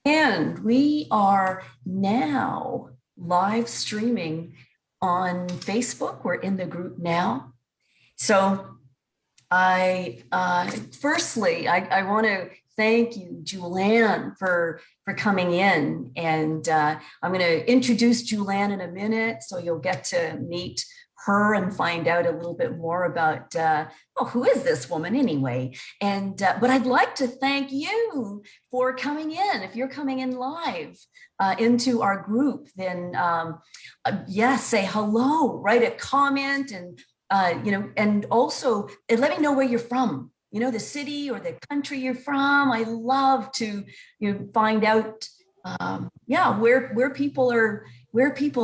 And we are now live streaming on Facebook. We're in the group now. So I want to thank you, Jule Anne, for coming in. And I'm going to introduce Jule Anne in a minute, so you'll get to meet her and find out a little bit more about, who is this woman anyway? And but I'd like to thank you for coming in. If you're coming in live into our group, then yes, say hello, write a comment, and and also let me know where you're from. The city or the country you're from. I love to find out, where people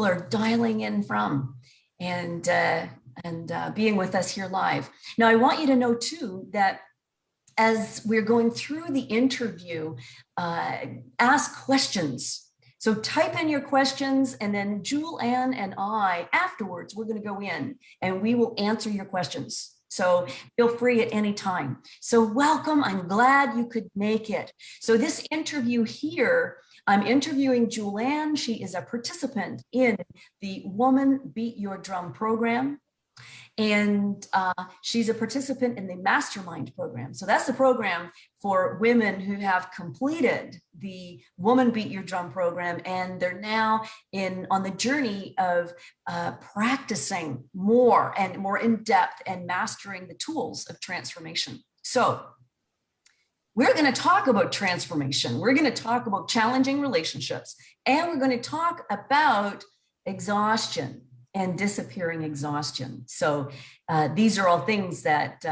are dialing in from, and being with us here live. Now, I want you to know too that as we're going through the interview, ask questions. So type in your questions, and then Jule Anne and I, afterwards, we're going to go in and we will answer your questions. So feel free at any time. So welcome. I'm glad you could make it. So this interview here, I'm interviewing Jule Anne. She is a participant in the Woman Beat Your Drum program. And she's a participant in the Mastermind program. So that's the program for women who have completed the Woman Beat Your Drum program, and they're now on the journey of practicing more and more in depth and mastering the tools of transformation. So we're going to talk about transformation. We're going to talk about challenging relationships, and we're going to talk about exhaustion and disappearing exhaustion. So these are all things that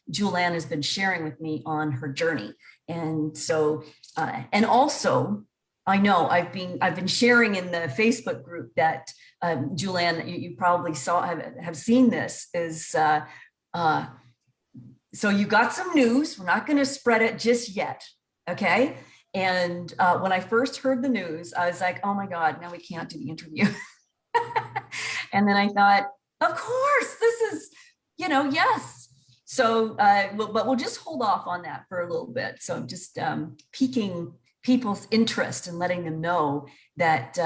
Jule Anne has been sharing with me on her journey. And so, and also, I know I've been sharing in the Facebook group that Jule Anne, you probably have seen this, is so you got some news. We're not going to spread it just yet, okay? And when I first heard the news, I was like, oh my God, now we can't do the interview. And then I thought, of course, this is, yes. So, but we'll just hold off on that for a little bit. So I'm just piquing people's interest and letting them know that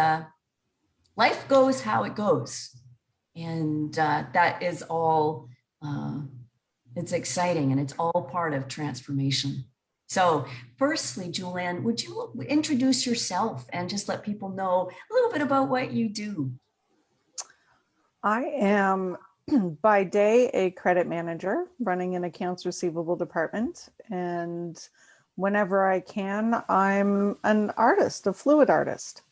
life goes how it goes. And that is all, it's exciting, and it's all part of transformation. So firstly, Jule Anne, would you introduce yourself and just let people know a little bit about what you do? I am by day a credit manager running an accounts receivable department. And whenever I can, I'm an artist, a fluid artist.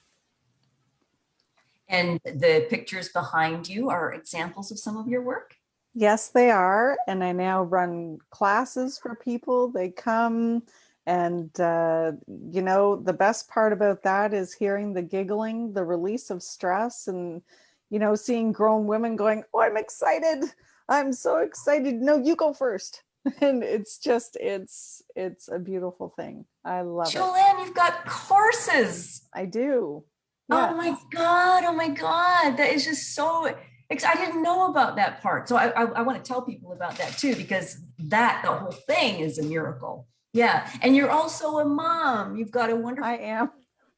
And the pictures behind you are examples of some of your work? Yes, they are. And I now run classes for people. They come, and, the best part about that is hearing the giggling, the release of stress, and seeing grown women going, oh, I'm excited. I'm so excited. No, you go first. And it's a beautiful thing. I love it. Jule Anne, you've got courses. I do. Yeah. Oh my God. That is just so exciting. I didn't know about that part. So I want to tell people about that too, because the whole thing is a miracle. Yeah. And you're also a mom. You've got a wonderful. I am.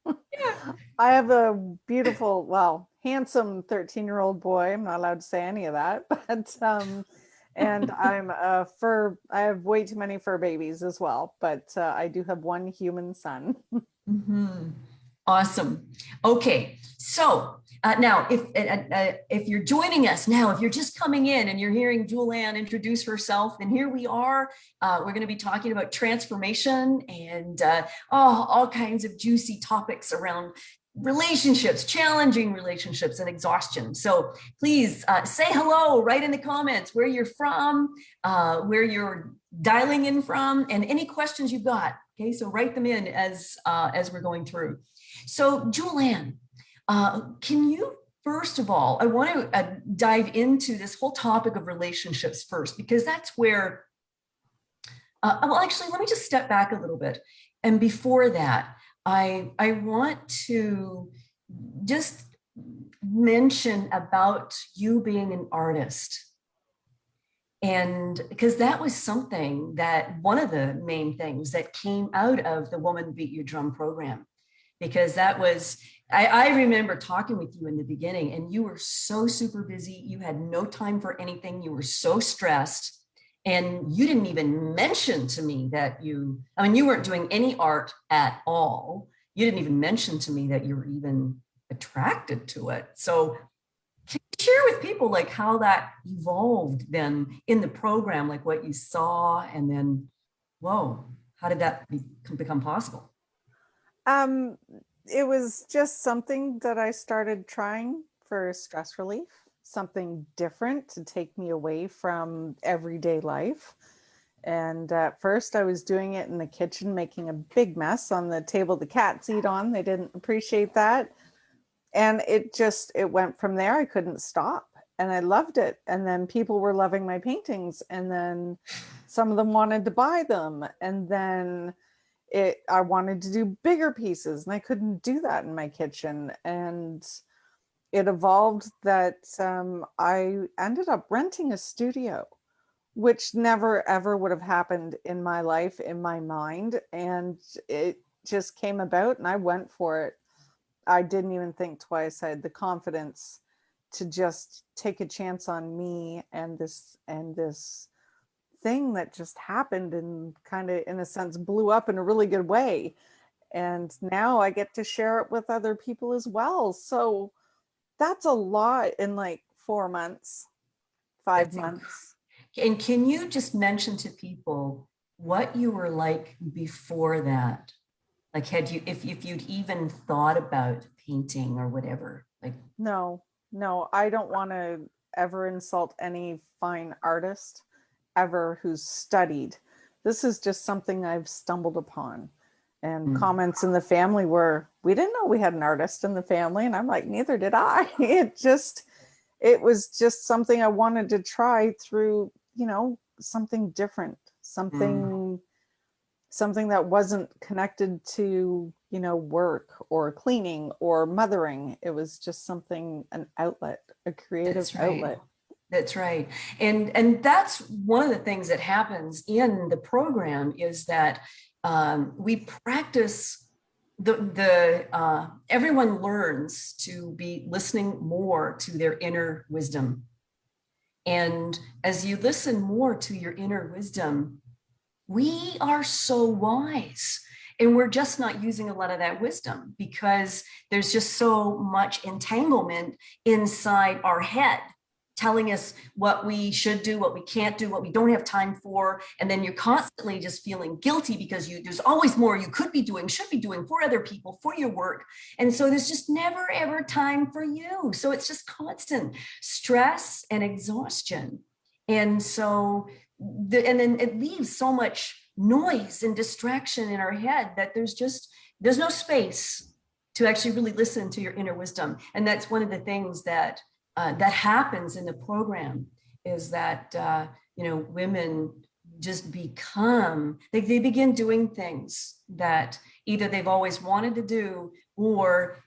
Yeah. I have a beautiful, handsome 13-year-old boy. I'm not allowed to say any of that, but and I have way too many fur babies as well, but I do have one human son. Mm-hmm. Awesome. Okay, so now if you're joining us now, if you're just coming in and you're hearing Jule Anne introduce herself, then here we are. We're going to be talking about transformation and all kinds of juicy topics around relationships, challenging relationships, and exhaustion. So please say hello, write in the comments where you're from, where you're dialing in from, and any questions you've got. Okay, so write them in as we're going through. So Jule Anne, can you, first of all, I want to dive into this whole topic of relationships first, because that's where, actually, let me just step back a little bit. And before that, I want to just mention about you being an artist. And because that was something that one of the main things that came out of the Woman Beat Your Drum program, because that was, I remember talking with you in the beginning, and you were so super busy. You had no time for anything. You were so stressed. And you didn't even mention to me that I mean, you weren't doing any art at all. You didn't even mention to me that you were even attracted to it. So can you share with people like how that evolved then in the program, like what you saw, and then, whoa, how did that become possible? Um, it was just something that I started trying for stress relief, something different to take me away from everyday life. And at first, I was doing it in the kitchen, making a big mess on the table the cats eat on. They didn't appreciate that. And it went from there. I couldn't stop. And I loved it. And then people were loving my paintings. And then some of them wanted to buy them. And then I wanted to do bigger pieces, and I couldn't do that in my kitchen. And it evolved that I ended up renting a studio, which never ever would have happened in my life, in my mind. And it just came about, and I went for it. I didn't even think twice. I had the confidence to just take a chance on me and this thing that just happened and kind of, in a sense, blew up in a really good way. And now I get to share it with other people as well. So that's a lot in like 4 months, five That's incredible. months. And can you just mention to people what you were like before that? Like, had you, if you'd even thought about painting or whatever, like, No, no, I don't want to ever insult any fine artist ever who's studied. This is just something I've stumbled upon. And mm, comments in the family were, we didn't know we had an artist in the family. And I'm like, neither did I. It was just something I wanted to try through, something different, mm, something that wasn't connected to, work or cleaning or mothering. It was just something, an outlet, a creative that's right. outlet. That's right. And that's one of the things that happens in the program is that we practice everyone learns to be listening more to their inner wisdom. And as you listen more to your inner wisdom, we are so wise. And we're just not using a lot of that wisdom because there's just so much entanglement inside our head telling us what we should do, what we can't do, what we don't have time for. And then you're constantly just feeling guilty because there's always more you could be doing, should be doing for other people, for your work. And so there's just never, ever time for you. So it's just constant stress and exhaustion. And so, and then it leaves so much noise and distraction in our head that there's no space to actually really listen to your inner wisdom. And that's one of the things that happens in the program is that women just they begin doing things that either they've always wanted to do or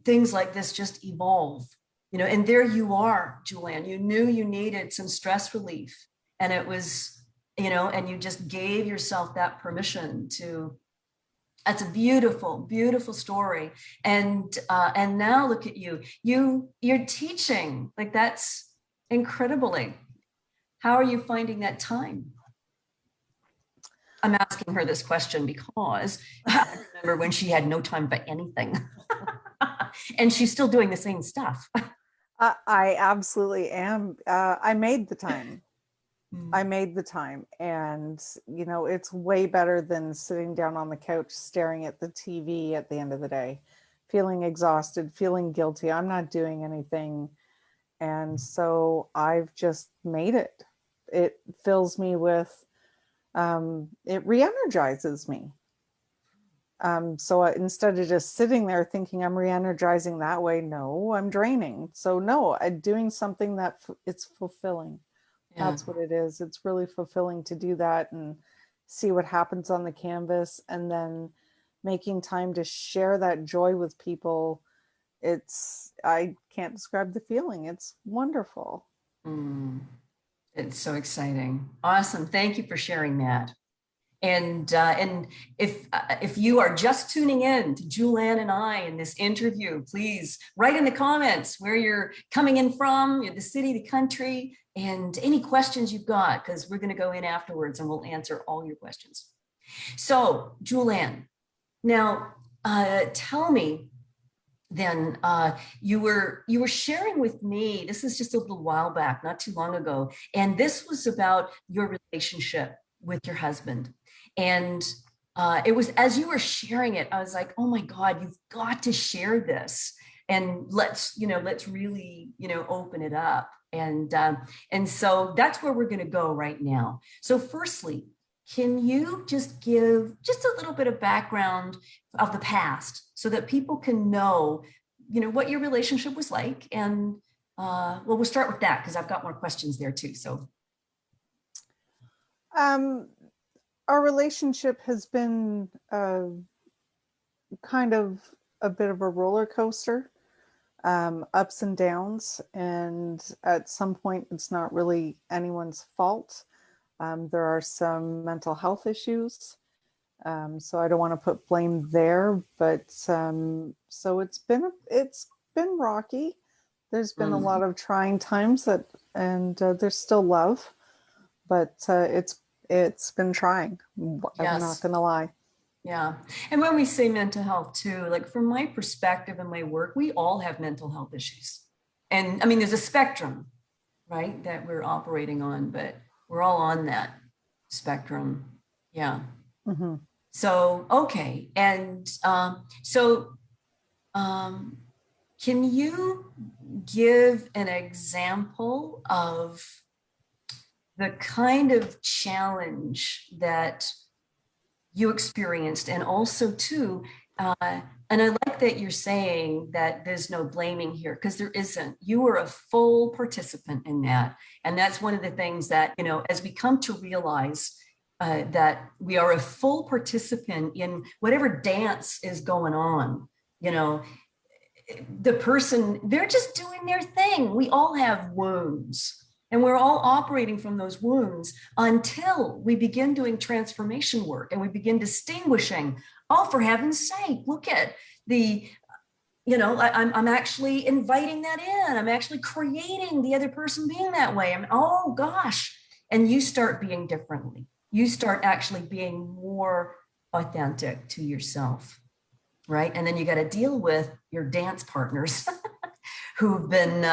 things like this just evolve. And there you are, Jule Anne. You knew you needed some stress relief, and it was, and you just gave yourself that permission to. That's a beautiful, beautiful story. And now look at you. You're teaching. Like, that's incredibly. How are you finding that time? I'm asking her this question because I remember when she had no time for anything. And she's still doing the same stuff. I absolutely am. I made the time. I Mm, made the time, and it's way better than sitting down on the couch staring at the TV at the end of the day, feeling exhausted, feeling guilty. I'm not doing anything. And so I've just made it. It fills me with, it re-energizes me. So instead of just sitting there thinking I'm re-energizing that way, no, I'm draining. So no, I'm doing something that it's fulfilling. yeah. That's what it is. It's really fulfilling to do that and see what happens on the canvas, and then making time to share that joy with people. I can't describe the feeling. It's wonderful. Mm, it's so exciting. Awesome. Thank you for sharing that. And if you are just tuning in to Jule Anne and I in this interview, please write in the comments where you're coming in from, the city, the country, and any questions you've got, because we're going to go in afterwards and we'll answer all your questions. So, Jule Anne, now tell me then, you were sharing with me, this is just a little while back, not too long ago, and this was about your relationship with your husband. And it was, as you were sharing it, I was like, oh my God, you've got to share this. And let's really, open it up. And so that's where we're going to go right now. So firstly, can you just give just a little bit of background of the past so that people can know, what your relationship was like? And well, we'll start with that because I've got more questions there too. So our relationship has been kind of a bit of a roller coaster, ups and downs. And at some point, it's not really anyone's fault. There are some mental health issues. So I don't want to put blame there, but so it's been rocky. There's been a lot of trying times and there's still love, but it's been trying. I'm not going to lie. Yeah. And when we say mental health too, like from my perspective and my work, we all have mental health issues. And I mean, there's a spectrum, right, that we're operating on, but we're all on that spectrum. Yeah. Mm-hmm. So, okay. And can you give an example of the kind of challenge that you experienced? And also too, and I like that you're saying that there's no blaming here, because there isn't. You were a full participant in that. And that's one of the things that, as we come to realize that we are a full participant in whatever dance is going on, the person, they're just doing their thing. We all have wounds. And we're all operating from those wounds until we begin doing transformation work and we begin distinguishing, oh, for heaven's sake, look at the, I'm actually inviting that in. I'm actually creating the other person being that way. Oh gosh. And you start being differently. You start actually being more authentic to yourself, right? And then you got to deal with your dance partners who've been,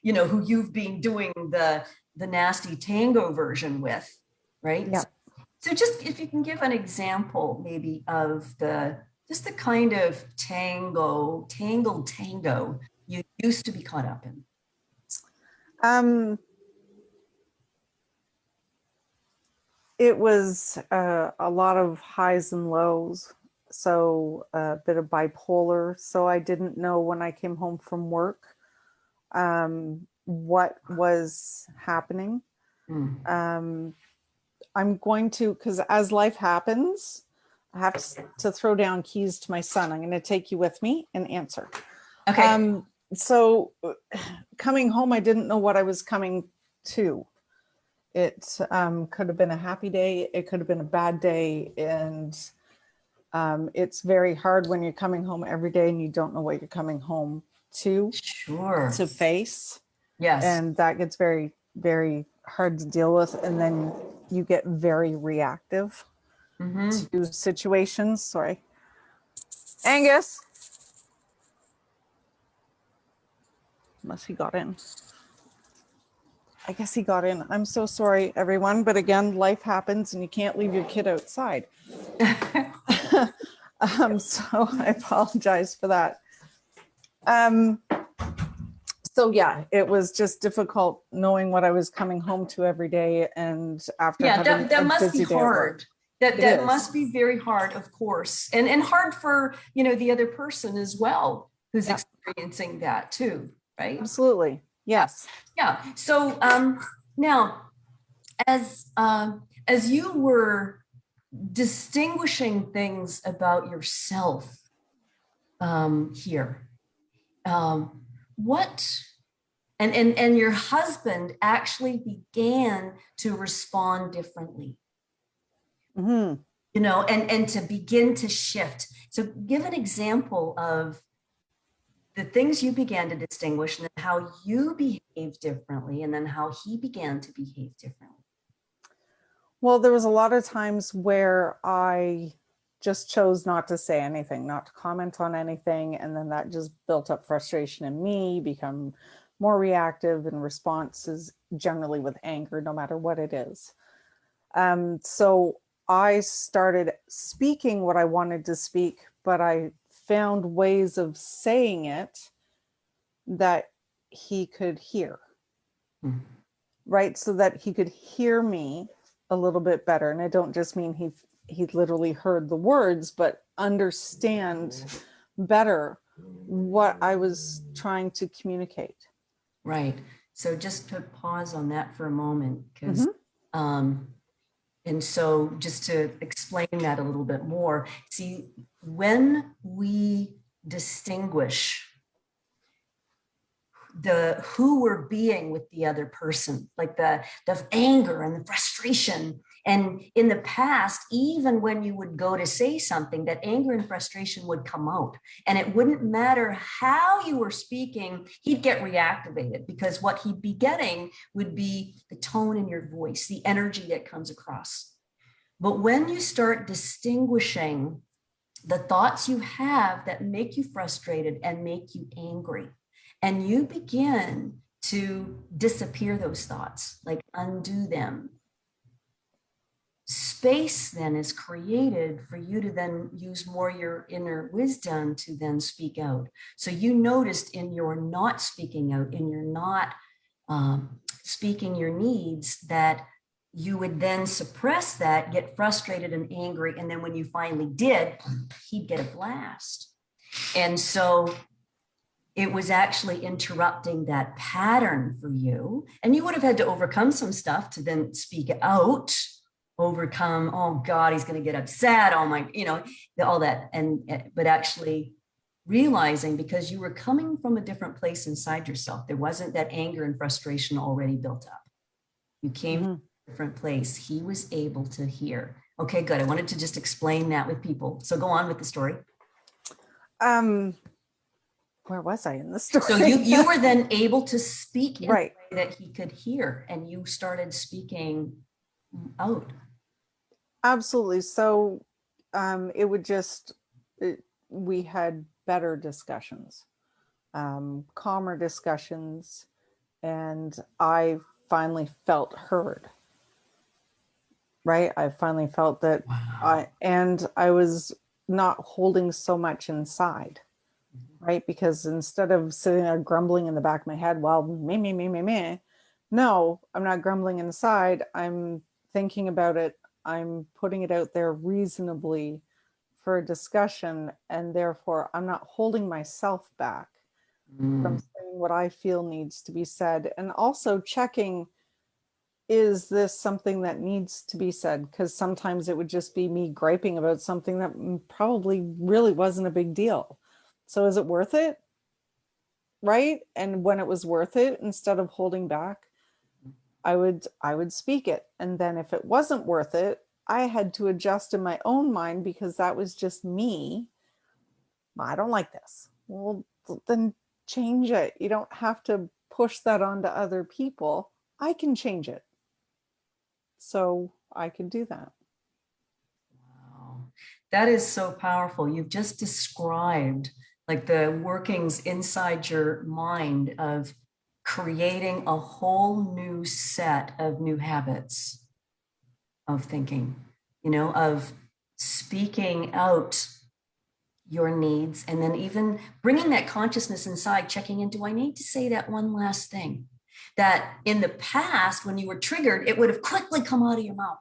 who you've been doing the nasty tango version with, right? Yeah. So just if you can give an example maybe of the kind of tangled tango you used to be caught up in. It was a lot of highs and lows. So a bit of bipolar. So I didn't know when I came home from work what was happening. I'm going to, because as life happens, I have to throw down keys to my son. I'm going to take you with me and answer. Okay. So coming home, I didn't know what I was coming to. It could have been a happy day. It could have been a bad day. And it's very hard when you're coming home every day and you don't know what you're coming home to. Sure. To face. Yes. And that gets very, very hard to deal with. And then you get very reactive to situations. Sorry. Angus. Unless he got in. I guess he got in. I'm so sorry, everyone. But again, life happens and you can't leave your kid outside. So I apologize for that. So yeah, it was just difficult knowing what I was coming home to every day. And after having that a must busy be day at hard. work. That must be very hard, of course. And hard for, the other person as well, who's experiencing that too, right? Absolutely. Yes. Yeah. So now, as you were distinguishing things about yourself here, what and your husband actually began to respond differently. and to begin to shift. So give an example of the things you began to distinguish, and then how you behaved differently, and then how he began to behave differently. Well, there was a lot of times where I just chose not to say anything, not to comment on anything. And then that just built up frustration in me, become more reactive, and responses generally with anger, no matter what it is. So I started speaking what I wanted to speak, but I found ways of saying it that he could hear, right? So that he could hear me a little bit better. And I don't just mean he literally heard the words, but understand better what I was trying to communicate. Right. So just to pause on that for a moment, because and so just to explain that a little bit more, see, when we distinguish the who we're being with the other person, like the anger and the frustration. And in the past, even when you would go to say something, that anger and frustration would come out, and it wouldn't matter how you were speaking, he'd get reactivated, because what he'd be getting would be the tone in your voice, the energy that comes across. But when you start distinguishing the thoughts you have that make you frustrated and make you angry, and you begin to disappear those thoughts, like undo them, space then is created for you to then use more your inner wisdom to then speak out. So you noticed in your not speaking out, in your not speaking your needs, that you would then suppress that, get frustrated and angry. And then when you finally did, he'd get a blast. And so it was actually interrupting that pattern for you. And you would have had to overcome some stuff to then speak out, overcome, oh God, he's going to get upset. Oh my, all that. But actually realizing, because you were coming from a different place inside yourself, there wasn't that anger and frustration already built up. You came from a different place. He was able to hear. Okay, good. I wanted to just explain that with people. So go on with the story. Where was I in the story? So you were then able to speak in right. a way that he could hear, and you started speaking out. Absolutely. So it would we had better discussions, calmer discussions, and I finally felt heard. Right? I finally felt that I was not holding so much inside. Right? Because instead of sitting there grumbling in the back of my head, well, me, no, I'm not grumbling inside. I'm thinking about it. I'm putting it out there reasonably for a discussion. And therefore, I'm not holding myself back from saying what I feel needs to be said. And also checking, is this something that needs to be said? Because sometimes it would just be me griping about something that probably really wasn't a big deal. So is it worth it? Right? And when it was worth it, instead of holding back, I would speak it. And then if it wasn't worth it, I had to adjust in my own mind, because that was just me. I don't like this. Well, then change it. You don't have to push that onto other people. I can change it. So I could do that. Wow. That is so powerful. You've just described like the workings inside your mind of creating a whole new set of new habits of thinking, of speaking out your needs, and then even bringing that consciousness inside, checking in, do I need to say that one last thing? That in the past, when you were triggered, it would have quickly come out of your mouth,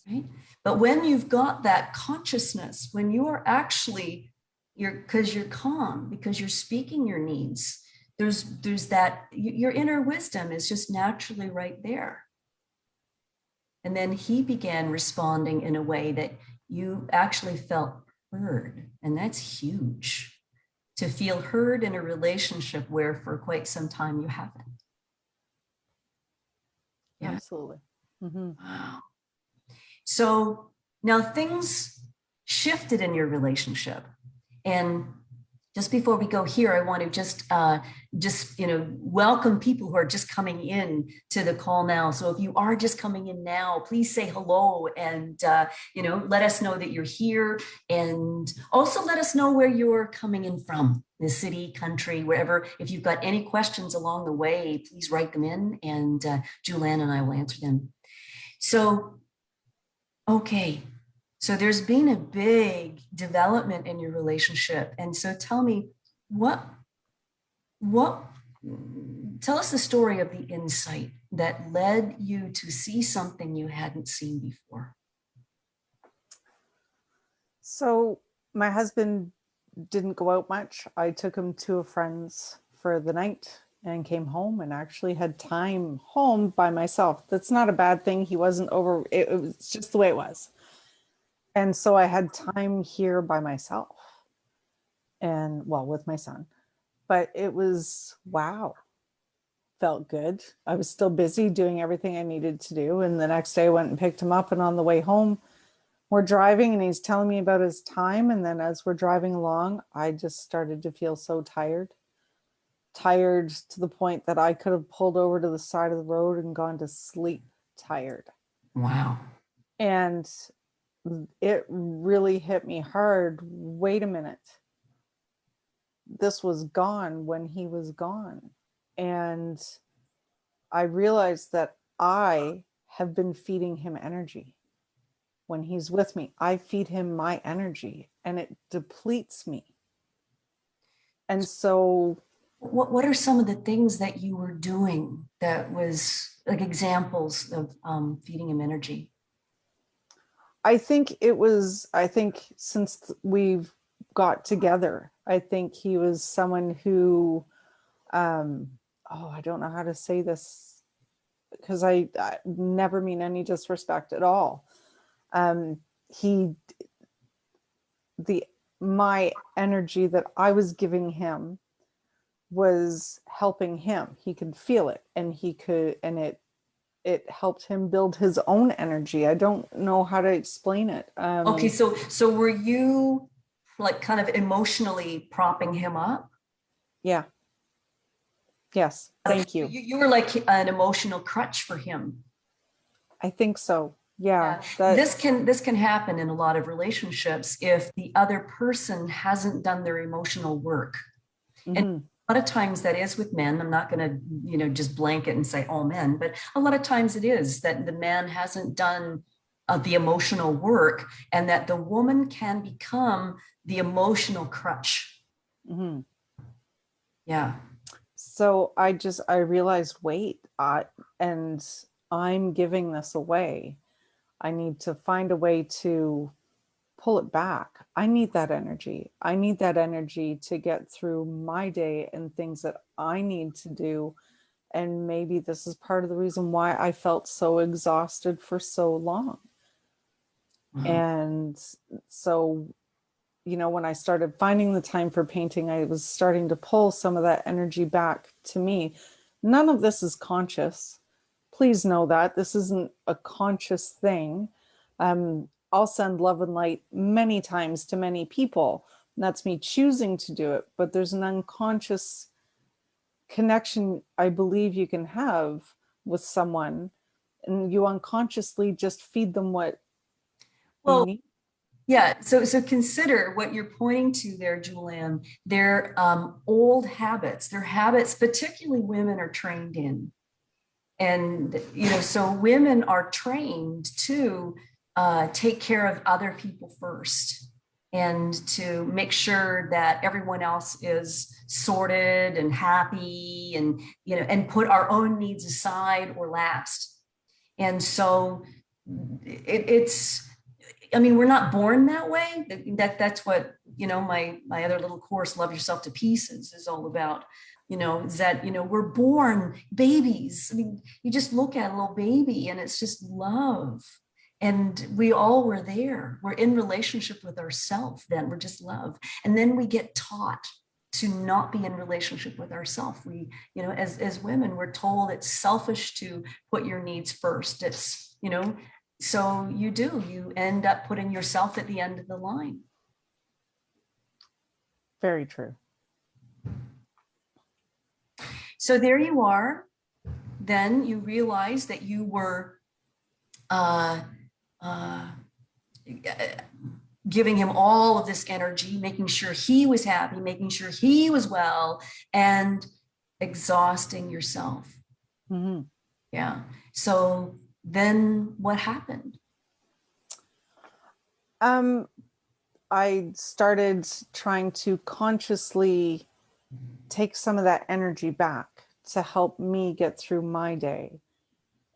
right? But when you've got that consciousness, when you are actually, because you're calm, because you're speaking your needs, there's that, your inner wisdom is just naturally right there. And then he began responding in a way that you actually felt heard. And that's huge, to feel heard in a relationship where for quite some time you haven't. Yeah. Absolutely. Wow. So Now things shifted in your relationship. And just before we go here, I want to just welcome people who are just coming in to the call now. So if you are just coming in now, please say hello and let us know that you're here, and also let us know where you're coming in from, the city, country, wherever. If you've got any questions along the way, please write them in, and Jule Anne and I will answer them. So, okay. So there's been a big development in your relationship. And so tell me, tell us the story of the insight that led you to see something you hadn't seen before. So my husband didn't go out much. I took him to a friend's for the night and came home and actually had time home by myself. That's not a bad thing. He wasn't over, it was just the way it was. And so I had time here by myself and with my son, but it was, wow, felt good. I was still busy doing everything I needed to do. And the next day I went and picked him up, and on the way home, we're driving and he's telling me about his time. And then as we're driving along, I just started to feel so tired to the point that I could have pulled over to the side of the road and gone to sleep tired. Wow. And it really hit me hard. Wait a minute. This was gone when he was gone. And I realized that I have been feeding him energy. When he's with me, I feed him my energy and it depletes me. And so what are some of the things that you were doing that was like examples of feeding him energy? I think since we've got together, I think he was someone who, I don't know how to say this because I never mean any disrespect at all. My energy that I was giving him was helping him. He could feel it, and it helped him build his own energy. I don't know how to explain it. Okay, so were you like kind of emotionally propping him up? Yeah. Yes. Thank you. You were like an emotional crutch for him. I think so. Yeah. This can happen in a lot of relationships if the other person hasn't done their emotional work. Mm-hmm. And a lot of times that is with men. I'm not going to, just blanket and say all men, but a lot of times it is that the man hasn't done the emotional work, and that the woman can become the emotional crutch. Mm-hmm. Yeah. So I realized, wait, and I'm giving this away. I need to find a way to pull it back. I need that energy. I need that energy to get through my day and things that I need to do. And maybe this is part of the reason why I felt so exhausted for so long. Mm-hmm. And so, when I started finding the time for painting, I was starting to pull some of that energy back to me. None of this is conscious. Please know that this isn't a conscious thing. I'll send love and light many times to many people. And that's me choosing to do it. But there's an unconscious connection I believe you can have with someone, and you unconsciously just feed them what you need. Yeah, so consider what you're pointing to there, Jule Anne. They're old habits. They're habits, particularly women are trained in. And, so women are trained to take care of other people first, and to make sure that everyone else is sorted and happy, and, and put our own needs aside or last. And so we're not born that way. That's what, my other little course, Love Yourself to Pieces, is all about. Is that, we're born babies. You just look at a little baby and it's just love. And we all were there. We're in relationship with ourselves then. We're just love. And then we get taught to not be in relationship with ourselves. We, as women, we're told it's selfish to put your needs first. It's, So you end up putting yourself at the end of the line. Very true. So there you are. Then you realize that you were uh, uh, giving him all of this energy, making sure he was happy, making sure he was well, and exhausting yourself. Mm-hmm. Yeah. So then what happened? I started trying to consciously take some of that energy back to help me get through my day.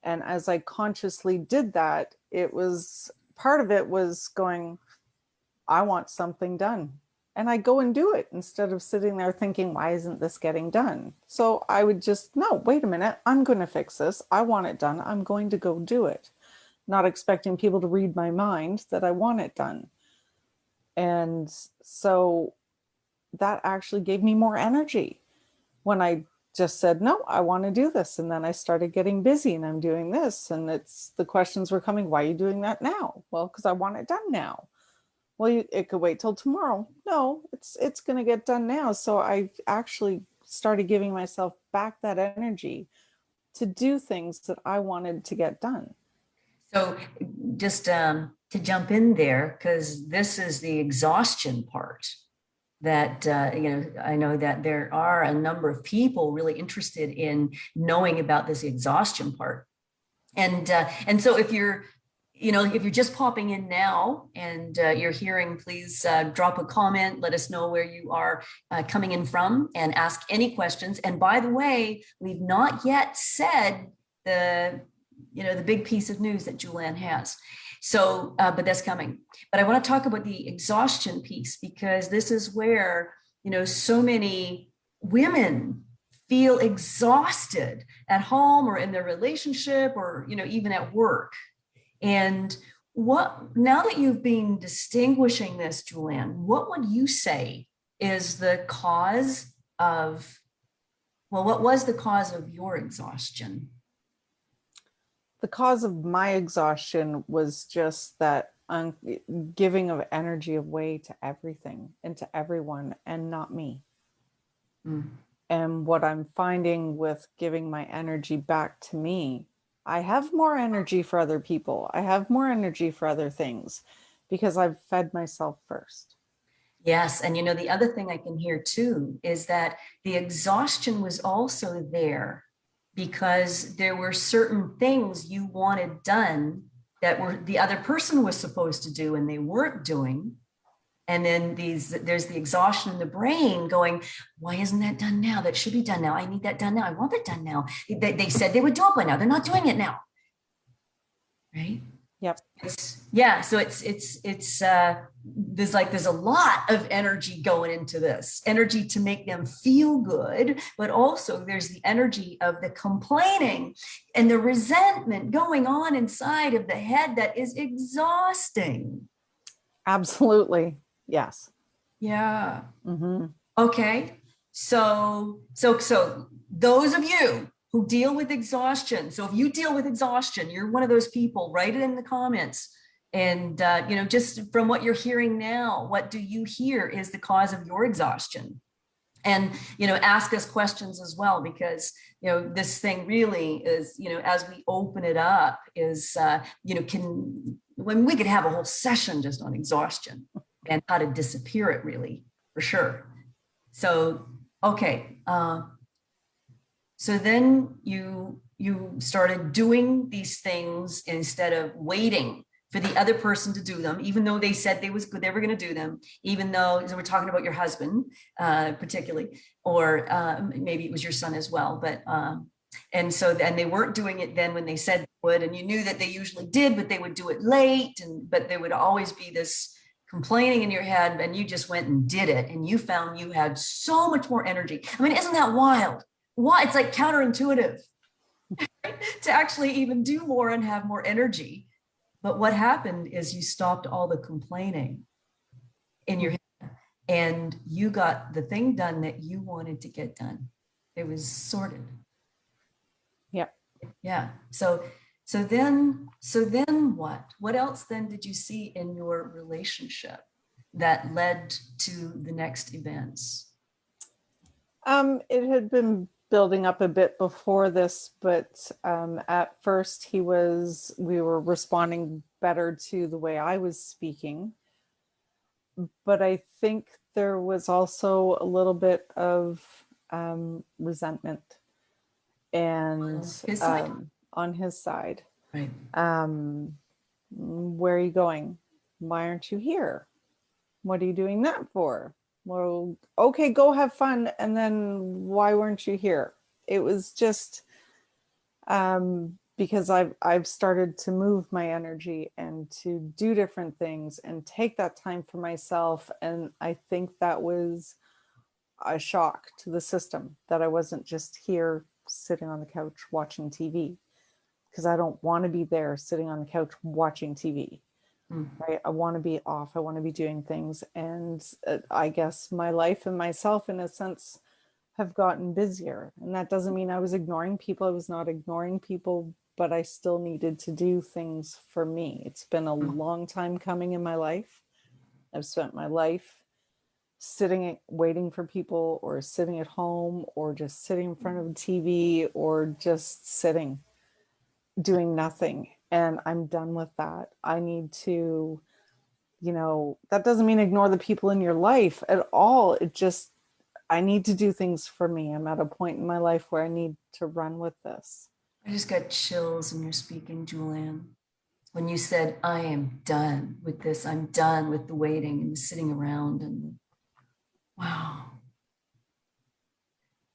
And as I consciously did that, it was part of it was going, I want something done. And I go and do it instead of sitting there thinking, why isn't this getting done? So I would just, no, wait a minute, I'm going to fix this. I want it done. I'm going to go do it. Not expecting people to read my mind that I want it done. And so that actually gave me more energy when I just said, no, I want to do this. And then I started getting busy and I'm doing this. And it's the questions were coming, why are you doing that now? Well, because I want it done now. Well, it could wait till tomorrow. No, it's going to get done now. So I actually started giving myself back that energy to do things that I wanted to get done. So just to jump in there, because this is the exhaustion part that, I know that there are a number of people really interested in knowing about this exhaustion part. And so if you're just popping in now and you're hearing, please drop a comment, let us know where you are coming in from and ask any questions. And by the way, we've not yet said the big piece of news that Jule Anne has. So, but that's coming. But I want to talk about the exhaustion piece, because this is where, so many women feel exhausted at home or in their relationship or, even at work. And now that you've been distinguishing this, Jule Anne, what would you say is the cause of, what was the cause of your exhaustion? The cause of my exhaustion was just that giving of energy away to everything and to everyone and not me. Mm. And what I'm finding with giving my energy back to me, I have more energy for other people. I have more energy for other things because I've fed myself first. Yes. And the other thing I can hear too is that the exhaustion was also there because there were certain things you wanted done that were the other person was supposed to do and they weren't doing. And then there's the exhaustion in the brain going, why isn't that done now? That should be done now. I need that done now. I want that done now. They said they would do it by now. They're not doing it now. Right? Yep. So there's a lot of energy going into this, energy to make them feel good, but also there's the energy of the complaining and the resentment going on inside of the head that is exhausting. Absolutely. Yes. Yeah. Mm-hmm. Okay. So those of you who deal with exhaustion. So if you deal with exhaustion, you're one of those people, write it in the comments. And, just from what you're hearing now, what do you hear is the cause of your exhaustion? And, ask us questions as well, because, this thing really is, as we open it up is, when we could have a whole session just on exhaustion and how to disappear it really, for sure. So, okay. So then you started doing these things instead of waiting for the other person to do them, even though they said they were going to do them, even though, so we're talking about your husband, particularly, or maybe it was your son as well, but, and they weren't doing it then when they said they would, and you knew that they usually did, but they would do it late, but there would always be this complaining in your head, and you just went and did it, and you found you had so much more energy. I mean, isn't that wild? Why? It's like counterintuitive to actually even do more and have more energy. But what happened is you stopped all the complaining in your head and you got the thing done that you wanted to get done. It was sorted. Yeah. Yeah. So So then what? What else then did you see in your relationship that led to the next events? It had been building up a bit before this, but at first we were responding better to the way I was speaking. But I think there was also a little bit of resentment and His side? on his side. Right. Where are you going? Why aren't you here? What are you doing that for? Well, okay, go have fun. And then why weren't you here? It was just because I've started to move my energy and to do different things and take that time for myself. And I think that was a shock to the system that I wasn't just here sitting on the couch watching TV, because I don't want to be there sitting on the couch watching TV. Right? I want to be off. I want to be doing things. And I guess my life and myself, in a sense, have gotten busier. And that doesn't mean I was ignoring people. I was not ignoring people, but I still needed to do things for me. It's been a long time coming in my life. I've spent my life sitting, waiting for people, or sitting at home, or just sitting in front of the TV, or just sitting, doing nothing. And I'm done with that. I need to, that doesn't mean ignore the people in your life at all. It just, I need to do things for me. I'm at a point in my life where I need to run with this. I just got chills when you're speaking, Jule Anne. When you said, I am done with this, I'm done with the waiting and the sitting around, and wow.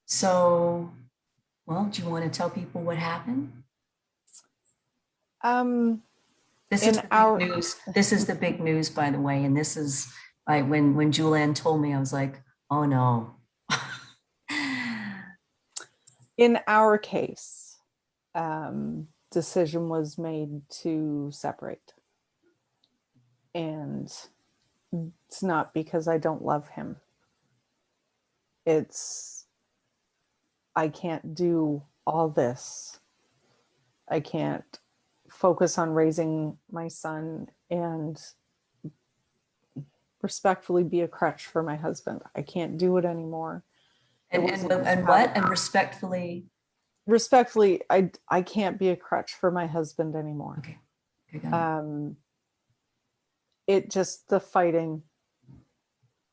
So, well, do you want to tell people what happened? This is the big news. This is the big news, by the way. And this is when Jule Anne told me, I was like, oh no. In our case, decision was made to separate. And it's not because I don't love him. It's, I can't do all this. I can't focus on raising my son and respectfully be a crutch for my husband. I can't do it anymore. And what? And respectfully? Respectfully, I can't be a crutch for my husband anymore. Okay. Got it. It just, the fighting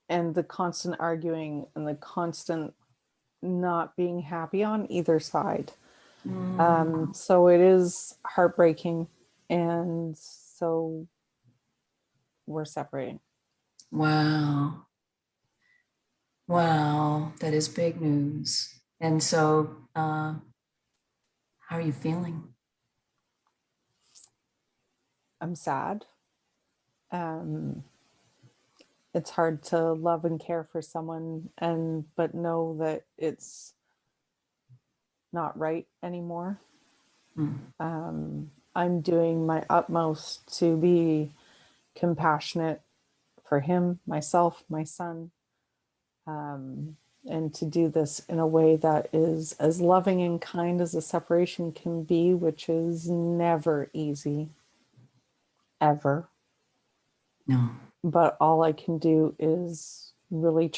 and the constant arguing and the constant not being happy on either side. So it is heartbreaking. And so we're separating. Wow. Wow. That is big news. And so, how are you feeling? I'm sad. It's hard to love and care for someone but know that it's not right anymore. I'm doing my utmost to be compassionate for him, myself, my son, and to do this in a way that is as loving and kind as a separation can be, which is never easy, ever. No. But all I can do is really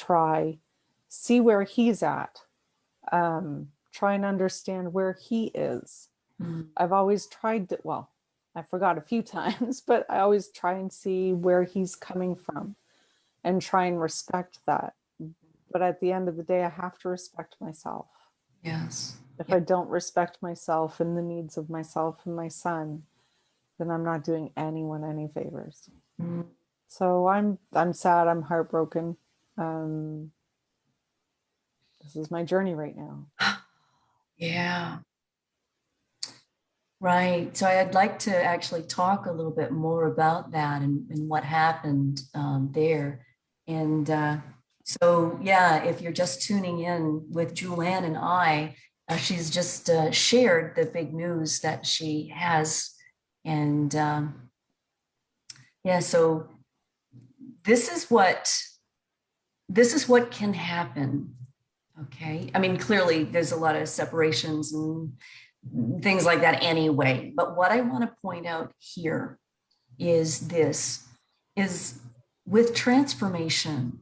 see where he's at, try and understand where he is. I've always tried to, well, I forgot a few times, but I always try and see where he's coming from and try and respect that. But at the end of the day, I have to respect myself. Yes. If I don't respect myself and the needs of myself and my son, then I'm not doing anyone any favors. So I'm sad. I'm heartbroken. This is my journey right now. Yeah. Right. So I'd like to actually talk a little bit more about that and what happened there. And so, yeah, if you're just tuning in with Jule Anne and I, she's just shared the big news that she has. And yeah, so this is what can happen. Okay. I mean, clearly there's a lot of separations and things like that anyway. But what I want to point out here is this, is with transformation,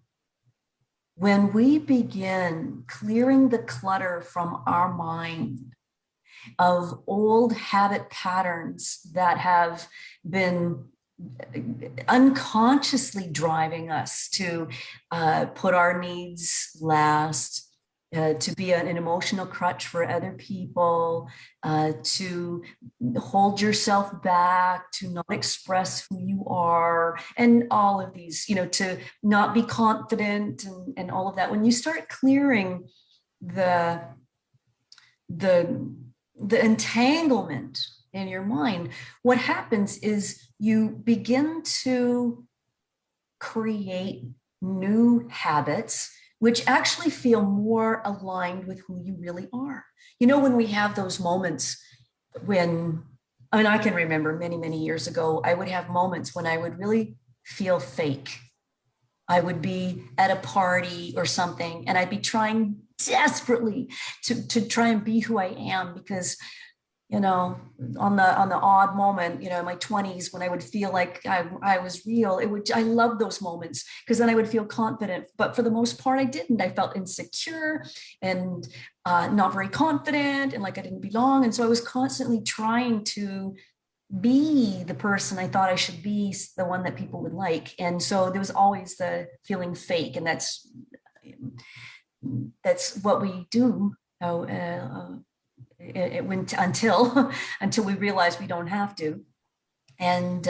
when we begin clearing the clutter from our mind of old habit patterns that have been unconsciously driving us to put our needs last, to be an emotional crutch for other people, to hold yourself back, to not express who you are, and all of these, to not be confident, and all of that. When you start clearing the entanglement in your mind, what happens is you begin to create new habits which actually feel more aligned with who you really are. When we have those moments when, I can remember many, many years ago, I would have moments when I would really feel fake. I would be at a party or something, and I'd be trying desperately to try and be who I am, because on the odd moment, in my 20s, when I would feel like I was real, I love those moments, because then I would feel confident. But for the most part, I didn't. I felt insecure and not very confident, and like I didn't belong. And so I was constantly trying to be the person I thought I should be, the one that people would like. And so there was always the feeling fake, and that's what we do. It went until we realize we don't have to. And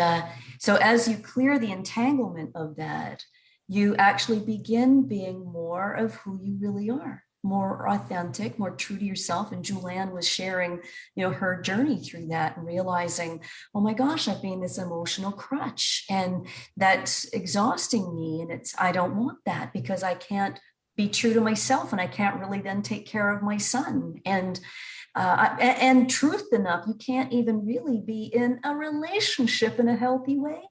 so as you clear the entanglement of that, you actually begin being more of who you really are, more authentic, more true to yourself. And Jule Anne was sharing, her journey through that, and realizing, oh my gosh, I've been this emotional crutch, and that's exhausting me. And I don't want that, because I can't be true to myself, and I can't really then take care of my son. And truth enough, you can't even really be in a relationship in a healthy way,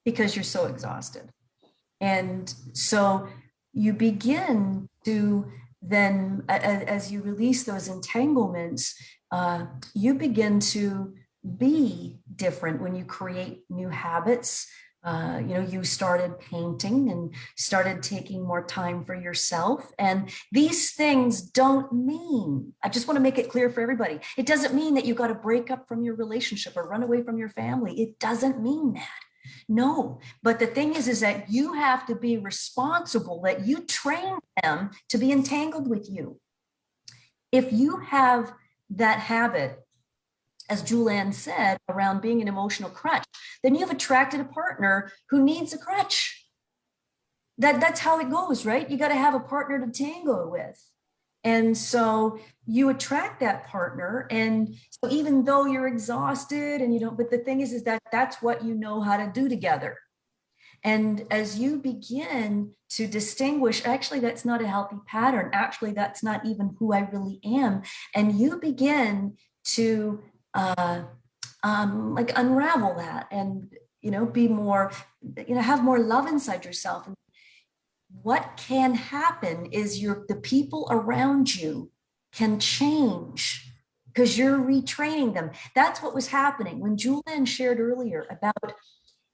because you're so exhausted. And so you begin to then, as you release those entanglements, you begin to be different when you create new habits. You started painting and started taking more time for yourself. And these things don't mean, I just want to make it clear for everybody, it doesn't mean that you got to break up from your relationship or run away from your family. It doesn't mean that. No, but the thing is that you have to be responsible, that you train them to be entangled with you. If you have that habit, as Jule Anne said, around being an emotional crutch, then you've attracted a partner who needs a crutch. That's how it goes, right? You got to have a partner to tango with. And so you attract that partner. And so even though you're exhausted and but the thing is that that's what you know how to do together. And as you begin to distinguish, actually, that's not a healthy pattern. Actually, that's not even who I really am. And you begin to unravel that, and be more, have more love inside yourself. And what can happen is the people around you can change, because you're retraining them. That's what was happening when Jule Anne shared earlier about,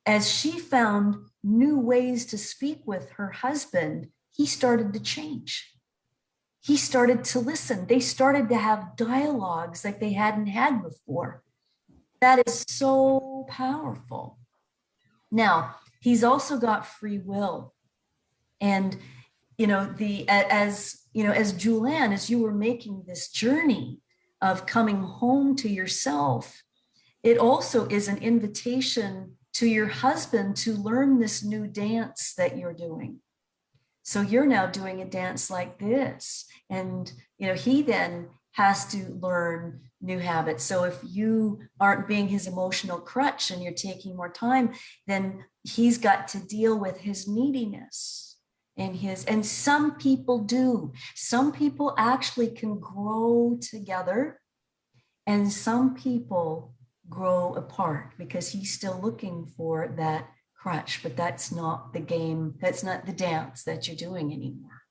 as she found new ways to speak with her husband, he started to change. He started to listen. They started to have dialogues like they hadn't had before. That is so powerful. Now, he's also got free will. And, as Jule Anne, as you were making this journey of coming home to yourself, it also is an invitation to your husband to learn this new dance that you're doing. So you're now doing a dance like this. And, he then has to learn new habits. So if you aren't being his emotional crutch and you're taking more time, then he's got to deal with his neediness and some people do. Some people actually can grow together, and some people grow apart, because he's still looking for that crutch, but that's not the game. That's not the dance that you're doing anymore.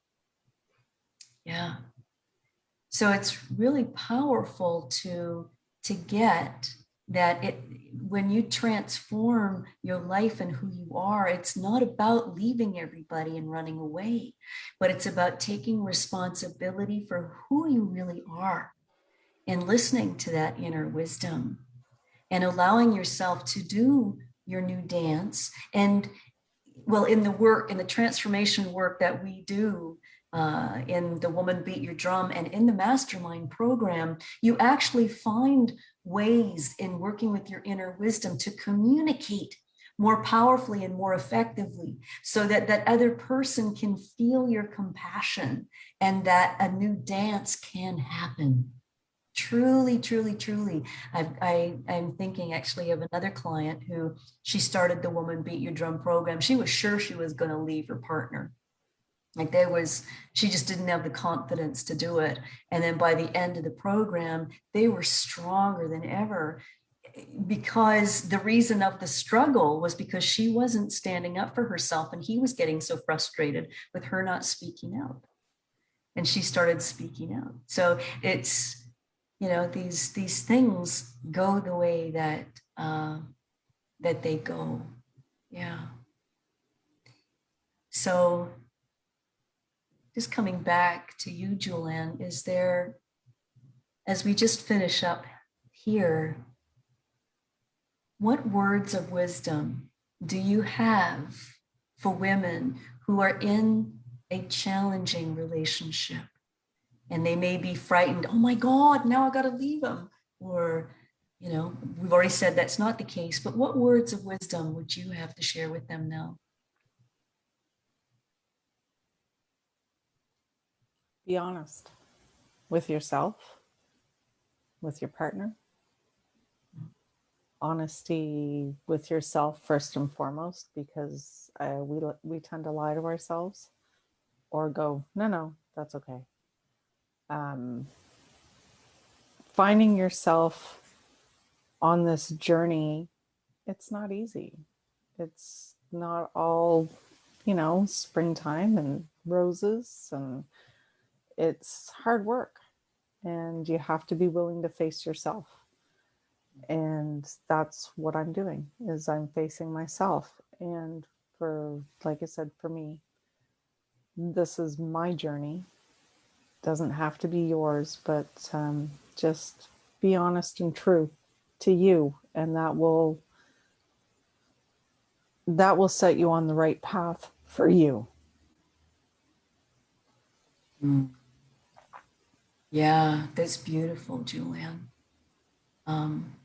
Yeah. So it's really powerful to get that it when you transform your life and who you are, it's not about leaving everybody and running away, but it's about taking responsibility for who you really are and listening to that inner wisdom and allowing yourself to do your new dance. And well, in the work, in the transformation work that we do, in the Woman Beat Your Drum and in the Mastermind program, you actually find ways in working with your inner wisdom to communicate more powerfully and more effectively so that that other person can feel your compassion and that a new dance can happen. Truly, truly, truly. I'm thinking actually of another client who she started the Woman Beat Your Drum program. She was sure she was going to leave her partner. Like she just didn't have the confidence to do it. And then by the end of the program, they were stronger than ever because the reason of the struggle was because she wasn't standing up for herself and he was getting so frustrated with her not speaking out. And she started speaking out. So it's, these things go the way that they go. Yeah. So just coming back to you, Jule Anne, is there, as we just finish up here, what words of wisdom do you have for women who are in a challenging relationship? And they may be frightened, oh my God, now I got to leave him. Or, we've already said that's not the case, but what words of wisdom would you have to share with them now? Be honest with yourself, with your partner. Honesty with yourself first and foremost, because we tend to lie to ourselves or go, no, that's okay. Finding yourself on this journey, it's not easy. It's not all, springtime and roses, and it's hard work, and you have to be willing to face yourself. And that's what I'm doing, is I'm facing myself. And like I said, for me, this is my journey. Doesn't have to be yours, but just be honest and true to you, and that will set you on the right path for you. Yeah, that's beautiful, Jule Anne.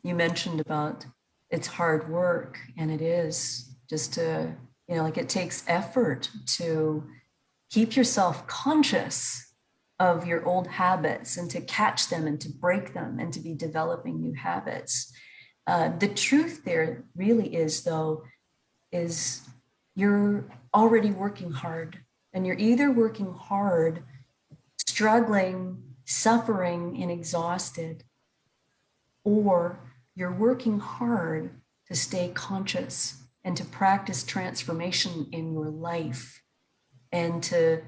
You mentioned about it's hard work, and it is just to, it takes effort to keep yourself conscious of your old habits and to catch them and to break them and to be developing new habits. The truth there really is, though, is you're already working hard, and you're either working hard, struggling, suffering, and exhausted, or you're working hard to stay conscious and to practice transformation in your life and to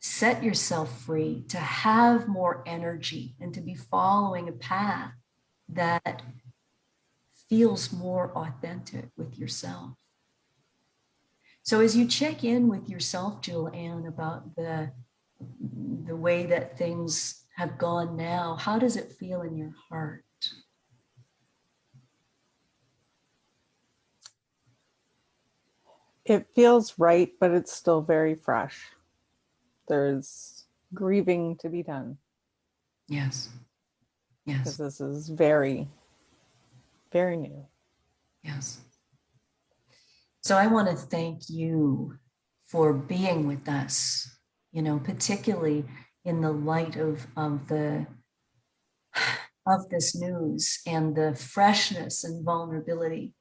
set yourself free, to have more energy and to be following a path that feels more authentic with yourself. So as you check in with yourself, Jule Anne, about the way that things have gone now, how does it feel in your heart? It feels right, but it's still very fresh. There's grieving to be done. Yes. Because this is very, very new. Yes. So I want to thank you for being with us, particularly in the light of this news and the freshness and vulnerability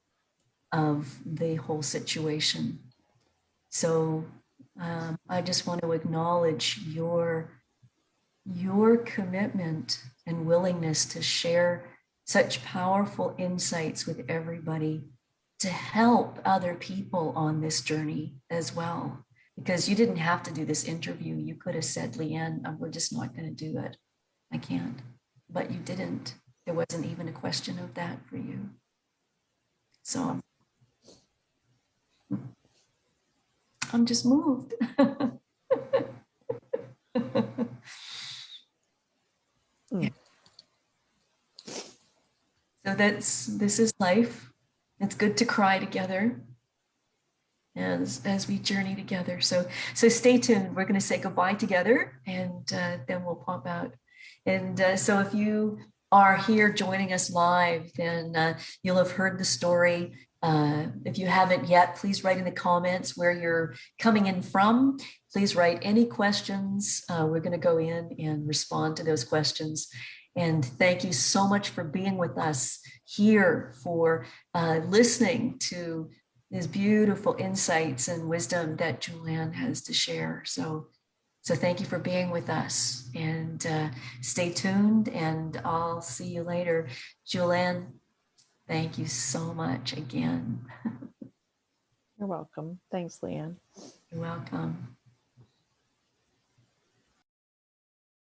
of the whole situation. So I just want to acknowledge your commitment and willingness to share such powerful insights with everybody to help other people on this journey as well. Because you didn't have to do this interview. You could have said, Leanne, we're just not going to do it. I can't. But you didn't. There wasn't even a question of that for you. So I'm just moved. Mm. So this is life. It's good to cry together as we journey together. So stay tuned. We're going to say goodbye together, and then we'll pop out. And so if you are here joining us live, then you'll have heard the story. If you haven't yet, please write in the comments where you're coming in from. Please write any questions. We're going to go in and respond to those questions. And thank you so much for being with us here, for listening to these beautiful insights and wisdom that Jule Anne has to share. So thank you for being with us, and stay tuned, and I'll see you later. Jule Anne, thank you so much again. You're welcome. Thanks, Leanne. You're welcome.